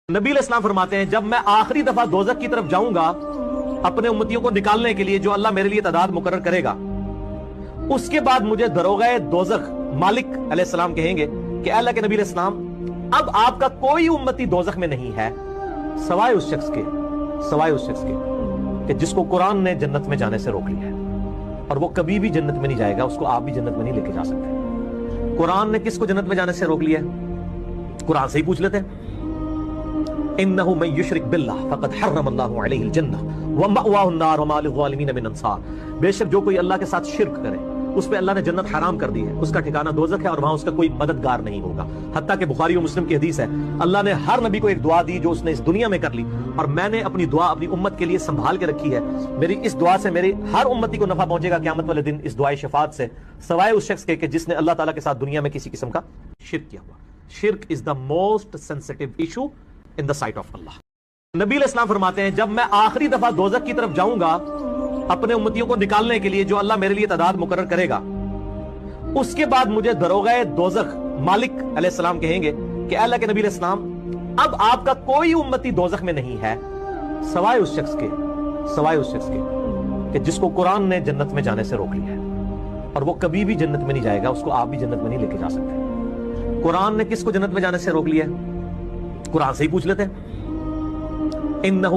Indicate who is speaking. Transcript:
Speaker 1: नबी अलैहिस्सलाम फरमाते हैं, जब मैं आखिरी दफा दोजख की तरफ जाऊंगा अपने उम्मतियों को निकालने के लिए, जो अल्लाह मेरे लिए तादाद मुकर्रर करेगा, उसके बाद मुझे दरोगा दोजख मालिक अलैहिस्सलाम कहेंगे कि अल्लाह के नबी अलैहिस्सलाम, अब आपका कोई उम्मती दोजख में नहीं है सवाए उस शख्स के कि जिसको कुरान ने जन्नत में जाने से रोक लिया है, और वो कभी भी जन्नत में नहीं जाएगा, उसको आप भी जन्नत में नहीं लेके जा सकते। कुरान ने किसको जन्नत में जाने से रोक लिया है? कुरान से ही पूछ लेते हैं। इन्नहु मन युशरिक बिल्लाह फक़द हर्रमल्लाहु अलैहिल जन्नह व मअवाहु अन्नार व मा लिज़्ज़ालिमीन मिन अंसार। बेशक जो कोई अल्लाह के साथ शिर्क करे उस पे अल्लाह ने जन्नत हराम कर दी है, उसका ठिकाना दोजख है और वहां उसका कोई मददगार नहीं होगा। हत्ता कि बुखारी और मुस्लिम की हदीस है, अल्लाह ने हर नबी को एक दुआ दी जो उसने इस दुनिया में कर ली, और मैंने अपनी दुआ अपनी उम्मत के लिए संभाल के रखी है। मेरी इस दुआ से मेरी हर उम्मती को नफा पहुंचेगा क़यामत वाले दिन इस दुआए शफाअत से, सवाए उस शख्स के जिसने अल्लाह ताला के साथ दुनिया में किसी किस्म का शिर्क किया हुआ। शिर्क is the most sensitive issue in the sight of Allah. नबी अलैहिस्सलाम फरमाते हैं, जब मैं आखिरी दफा दोजख की तरफ जाऊंगा अपने उम्मतियों को निकालने के लिए, जो अल्लाह मेरे लिए तादाद मुकर्रर करेगा, उसके बाद मुझे दरोगा दोजख मालिक अलैहिस्सलाम कहेंगे कि अल्लाह के नबी अलैहिस्सलाम, अब आपका कोई उम्मती दोजख में नहीं है सवाए उस शख्स के कि जिसको कुरान ने जन्नत में जाने से रोक लिया है, और वो कभी भी जन्नत में नहीं जाएगा, उसको आप भी जन्नत में नहीं लेके जा सकते। कुरान ने किसको जन्नत में जाने से रोक लिया है? कुरान से ही पूछ लेते हैं। इन्नहु